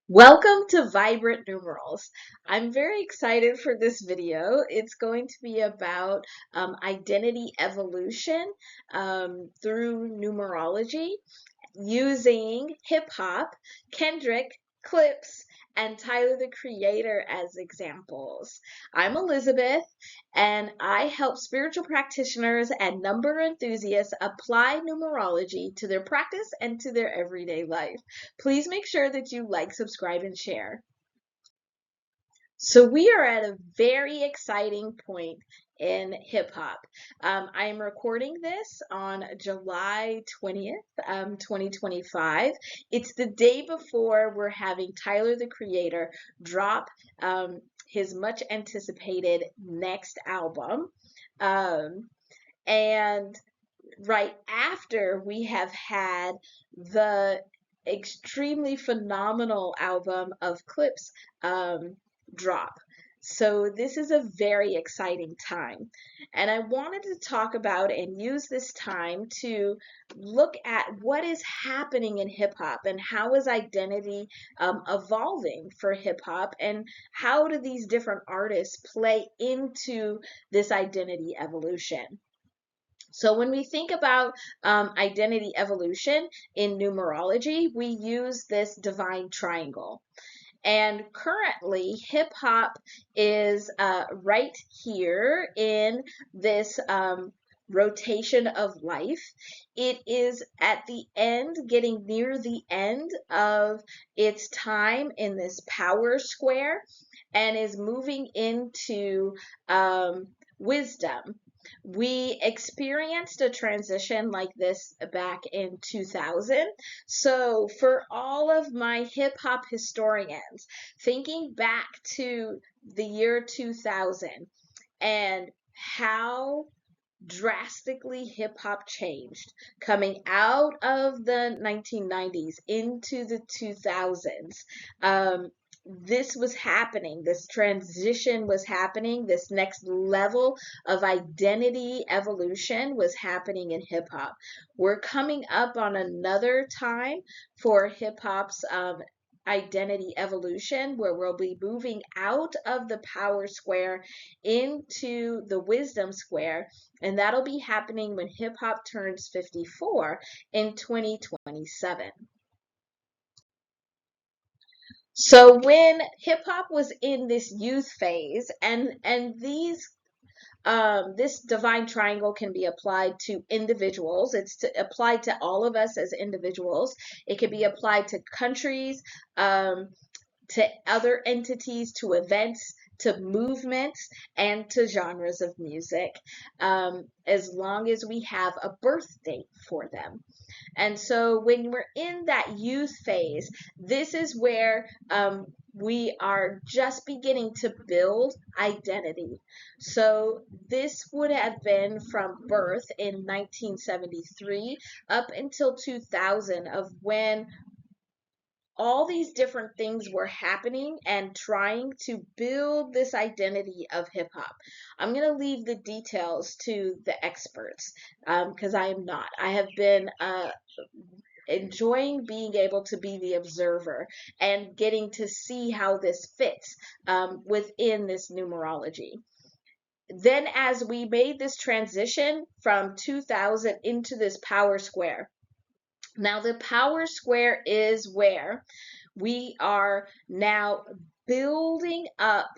Welcome to Vibrant Numerals. I'm very excited for this video. It's going to be about identity evolution through numerology using hip hop, Kendrick, Clipse, and Tyler the Creator as examples. I'm Elizabeth, and I help spiritual practitioners and number enthusiasts apply numerology to their practice and to their everyday life. Please make sure that you like, subscribe, and share. So we are at a very exciting point in hip hop. I am recording this on July 20th, 2025. It's the day before we're having Tyler the Creator drop his much anticipated next album. Um, and right after we have had the extremely phenomenal album of Clipse drop. So this is a very exciting time. And I wanted to talk about and use this time to look at what is happening in hip hop and how is identity evolving for hip hop and how do these different artists play into this identity evolution. So when we think about identity evolution in numerology, we use this divine triangle. And currently, hip hop is right here in this rotation of life. It is at the end, getting near the end of its time in this power square, and is moving into wisdom. We experienced a transition like this back in 2000. So, for all of my hip hop historians, thinking back to the year 2000 and how drastically hip hop changed coming out of the 1990s into the 2000s. This was happening, this transition was happening, this next level of identity evolution was happening in hip hop. We're coming up on another time for hip hop's identity evolution where we'll be moving out of the power square into the wisdom square, and that'll be happening when hip hop turns 54 in 2027. So when hip hop was in this youth phase, and this divine triangle can be applied to individuals. It's applied to all of us as individuals. It can be applied to countries, to other entities, to events, to movements, and to genres of music, as long as we have a birth date for them. And so when we're in that youth phase, this is where we are just beginning to build identity. So this would have been from birth in 1973 up until 2000 of when all these different things were happening and trying to build this identity of hip hop. I'm going to leave the details to the experts because I am not. I have been enjoying being able to be the observer and getting to see how this fits within this numerology. Then, as we made this transition from 2000 into this power square, now, the power square is where we are now building up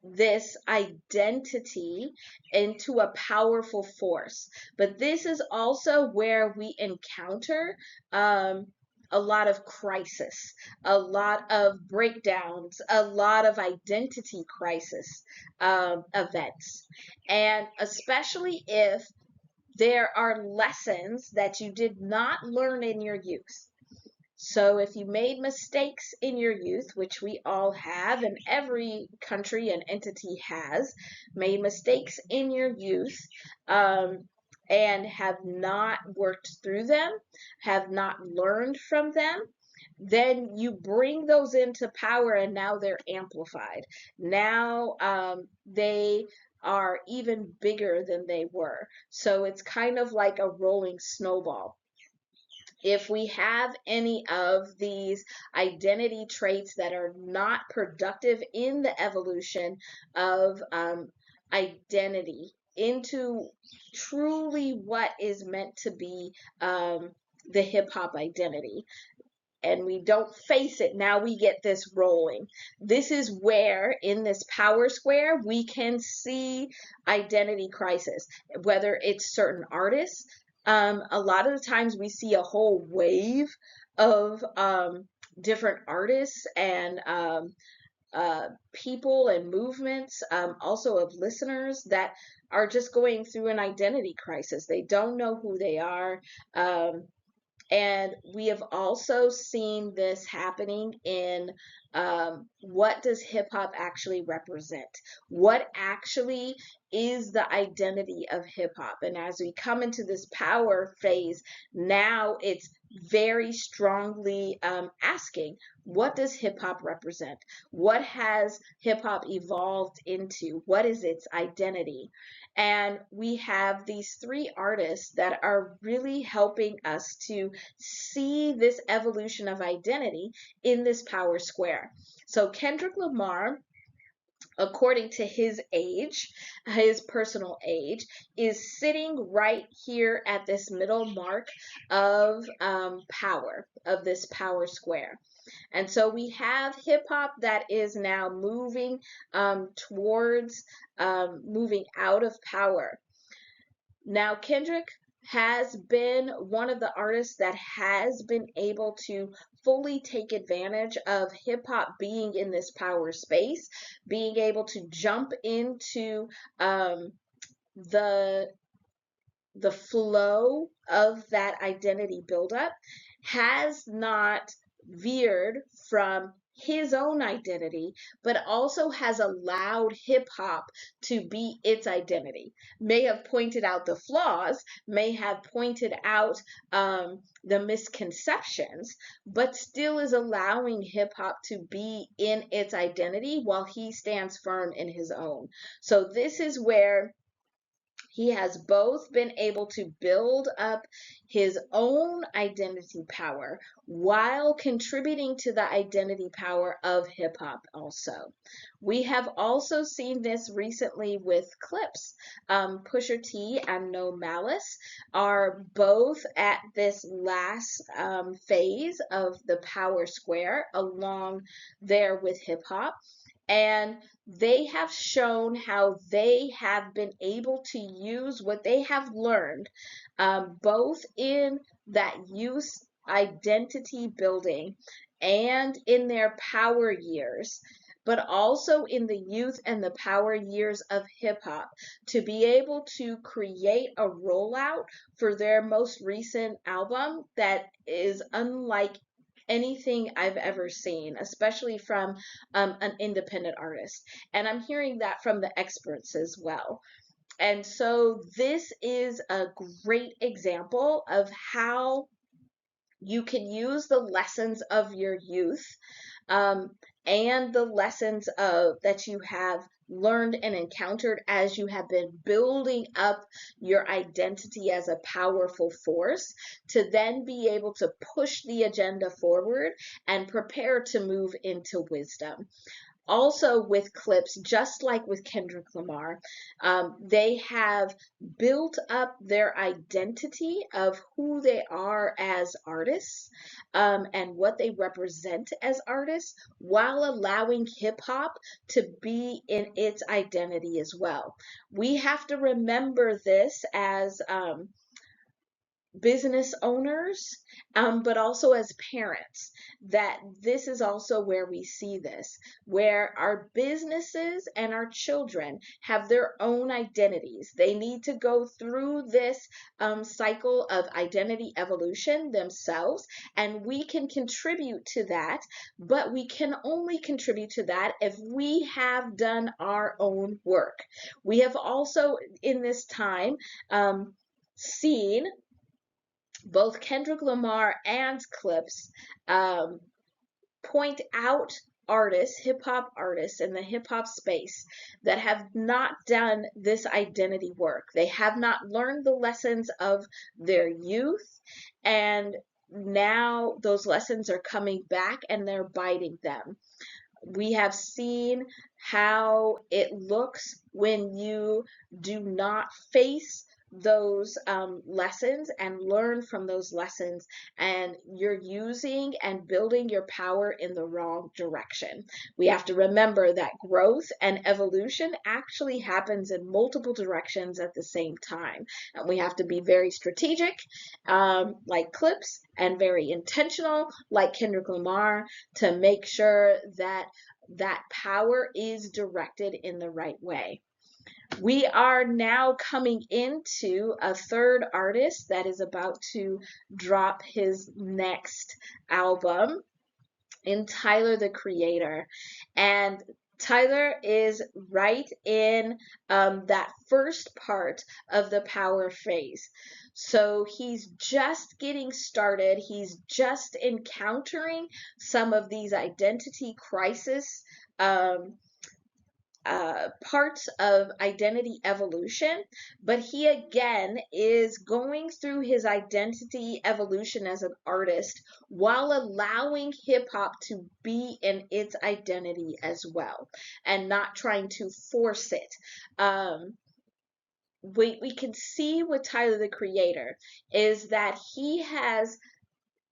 this identity into a powerful force. But this is also where we encounter a lot of crisis, a lot of breakdowns, a lot of identity crisis events. And especially if there are lessons that you did not learn in your youth. So if you made mistakes in your youth, which we all have, and every country and entity has made mistakes in your youth, and have not worked through them, have not learned from them, then you bring those into power and now they're amplified. Now they are even bigger than they were. So it's kind of like a rolling snowball. If we have any of these identity traits that are not productive in the evolution of identity into truly what is meant to be the hip hop identity, and we don't face it, now we get this rolling. This is where, in this power square, we can see identity crisis, whether it's certain artists. A lot of the times we see a whole wave of different artists and people and movements, also of listeners that are just going through an identity crisis. They don't know who they are. And we have also seen this happening in what does hip hop actually represent? What actually is the identity of hip hop? And as we come into this power phase, now it's very strongly asking, what does hip hop represent? What has hip hop evolved into? What is its identity? And we have these three artists that are really helping us to see this evolution of identity in this power square. So Kendrick Lamar, according to his age, his personal age, is sitting right here at this middle mark of power, of this power square. And so we have hip hop that is now moving towards moving out of power. Now, Kendrick has been one of the artists that has been able to fully take advantage of hip hop being in this power space, being able to jump into the the flow of that identity buildup, has not veered from his own identity, but also has allowed hip hop to be its identity. May have pointed out the flaws, may have pointed out the misconceptions, but still is allowing hip hop to be in its identity while he stands firm in his own. So, this is where he has both been able to build up his own identity power while contributing to the identity power of hip hop also. We have also seen this recently with Clipse. Pusha T and No Malice are both at this last phase of the power square along there with hip hop. And they have shown how they have been able to use what they have learned, both in that youth identity building and in their power years, but also in the youth and the power years of hip hop, to be able to create a rollout for their most recent album that is unlike anything I've ever seen, especially from an independent artist. And I'm hearing that from the experts as well. And so this is a great example of how you can use the lessons of your youth, um, and the lessons of that you have learned and encountered as you have been building up your identity as a powerful force, to then be able to push the agenda forward and prepare to move into wisdom. Also with Clipse, just like with Kendrick Lamar, they have built up their identity of who they are as artists, and what they represent as artists, while allowing hip hop to be in its identity as well. We have to remember this as business owners, but also as parents, that this is also where we see this, where our businesses and our children have their own identities. They need to go through this cycle of identity evolution themselves, and we can contribute to that, but we can only contribute to that if we have done our own work. We have also, in this time, seen both Kendrick Lamar and Clipse point out artists, hip hop artists in the hip hop space, that have not done this identity work. They have not learned the lessons of their youth, and now those lessons are coming back and they're biting them. We have seen how it looks when you do not face those lessons and learn from those lessons, and you're using and building your power in the wrong direction. We have to remember that growth and evolution actually happens in multiple directions at the same time, and we have to be very strategic, like Clipse, and very intentional, like Kendrick Lamar, to make sure that that power is directed in the right way. We are now coming into a third artist that is about to drop his next album in Tyler, the Creator. And Tyler is right in that first part of the power phase. So he's just getting started. He's just encountering some of these identity crisis parts of identity evolution, but he again is going through his identity evolution as an artist while allowing hip hop to be in its identity as well and not trying to force it. We can see with Tyler the Creator is that he has,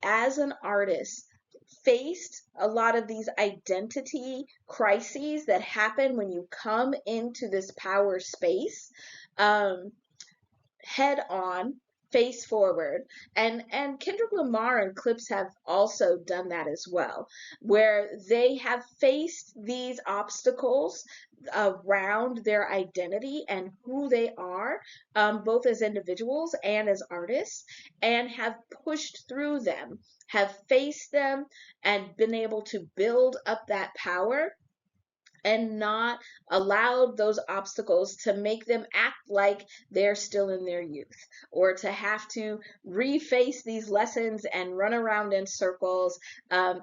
as an artist, faced a lot of these identity crises that happen when you come into this power space, head on, face forward. And Kendrick Lamar and Clipse have also done that as well, where they have faced these obstacles around their identity and who they are, both as individuals and as artists, and have pushed through them, have faced them, and been able to build up that power and not allowed those obstacles to make them act like they're still in their youth, or to have to reface these lessons and run around in circles,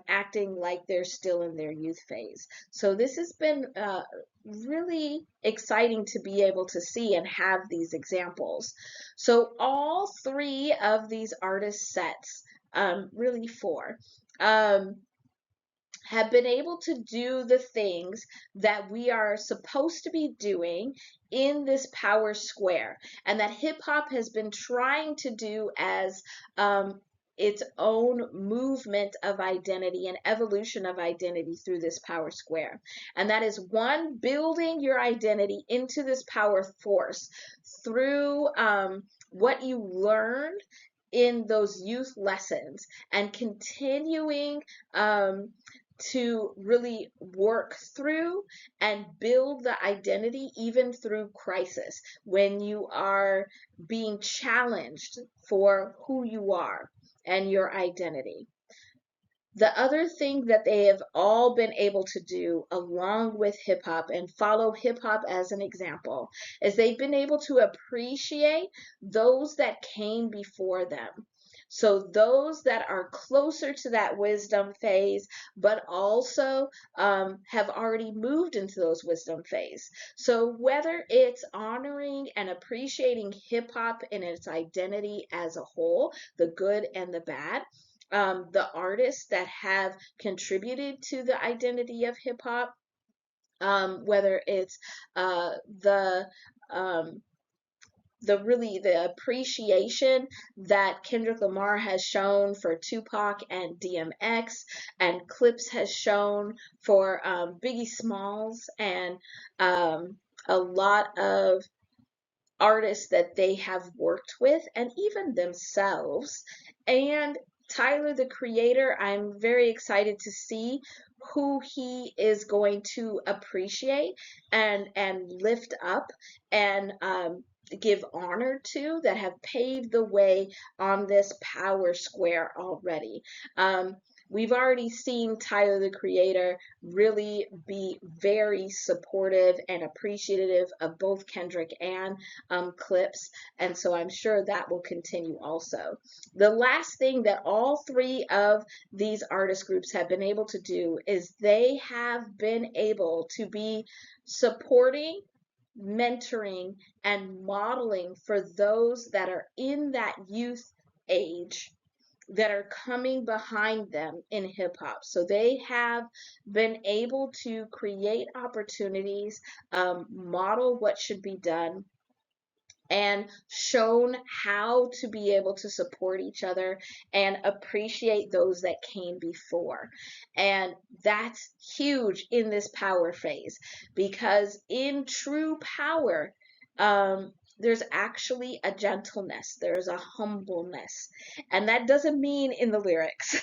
acting like they're still in their youth phase. So this has been really exciting to be able to see and have these examples. So all three of these artist sets, really four, have been able to do the things that we are supposed to be doing in this power square, and that hip hop has been trying to do as its own movement of identity and evolution of identity through this power square. And that is one, building your identity into this power force through what you learned in those youth lessons, and continuing to really work through and build the identity even through crisis, when you are being challenged for who you are and your identity. The other thing that they have all been able to do along with hip hop, and follow hip hop as an example, is they've been able to appreciate those that came before them. So those that are closer to that wisdom phase, but also have already moved into those wisdom phase. So whether it's honoring and appreciating hip hop in its identity as a whole, the good and the bad, the artists that have contributed to the identity of hip hop, whether it's um, the appreciation that Kendrick Lamar has shown for Tupac and DMX, and Clipse has shown for Biggie Smalls, and a lot of artists that they have worked with, and even themselves. And Tyler, the Creator, I'm very excited to see who he is going to appreciate and lift up and give honor to, that have paved the way on this power square already. We've already seen Tyler the Creator really be very supportive and appreciative of both Kendrick and Clipse, and so I'm sure that will continue also. The last thing that all three of these artist groups have been able to do is they have been able to be supporting, mentoring, and modeling for those that are in that youth age, that are coming behind them in hip hop. So they have been able to create opportunities, model what should be done, and shown how to be able to support each other and appreciate those that came before. And that's huge in this power phase, because in true power, there's actually a gentleness, there's a humbleness. And that doesn't mean in the lyrics,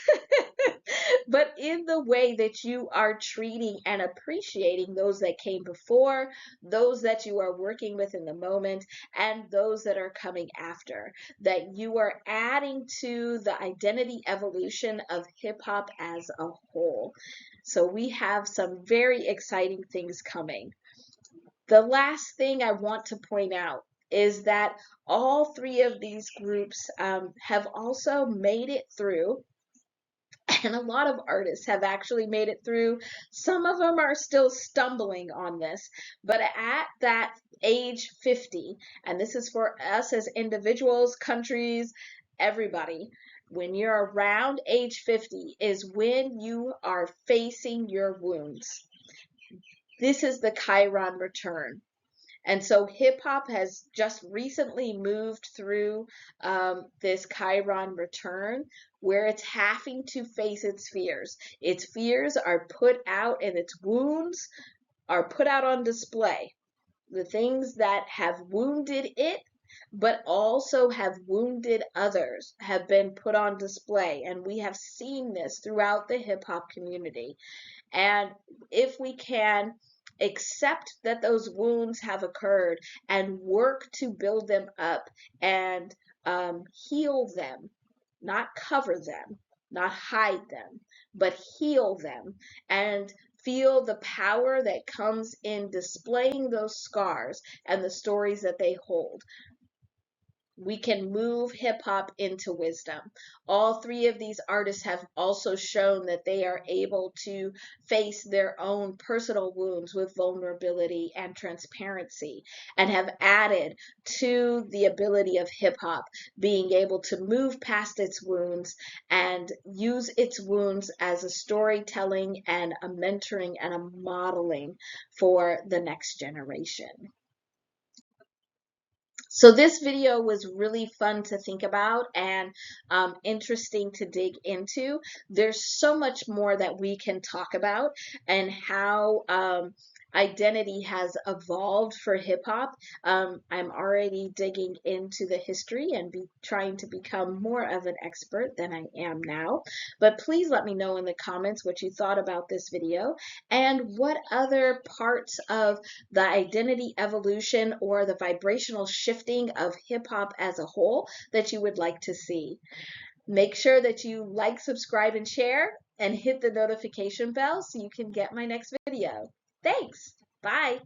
but in the way that you are treating and appreciating those that came before, those that you are working with in the moment, and those that are coming after. That you are adding to the identity evolution of hip hop as a whole. So we have some very exciting things coming. The last thing I want to point out is that all three of these groups have also made it through, and a lot of artists have actually made it through. Some of them are still stumbling on this, but at that age 50, and this is for us as individuals, countries, everybody, when you're around age 50 is when you are facing your wounds. This is the Chiron return. And so hip hop has just recently moved through this Chiron return, where it's having to face its fears. Its fears are put out and its wounds are put out on display. The things that have wounded it, but also have wounded others, have been put on display. And we have seen this throughout the hip hop community. And if we can accept that those wounds have occurred and work to build them up and heal them, not cover them, not hide them, but heal them, and feel the power that comes in displaying those scars and the stories that they hold, we can move hip hop into wisdom. All three of these artists have also shown that they are able to face their own personal wounds with vulnerability and transparency, and have added to the ability of hip hop being able to move past its wounds and use its wounds as a storytelling and a mentoring and a modeling for the next generation. So this video was really fun to think about and interesting to dig into. There's so much more that we can talk about, and how identity has evolved for hip hop. I'm already digging into the history and trying to become more of an expert than I am now. But please let me know in the comments what you thought about this video, and what other parts of the identity evolution or the vibrational shifting of hip hop as a whole that you would like to see. Make sure that you like, subscribe, and share, and hit the notification bell so you can get my next video. Thanks. Bye.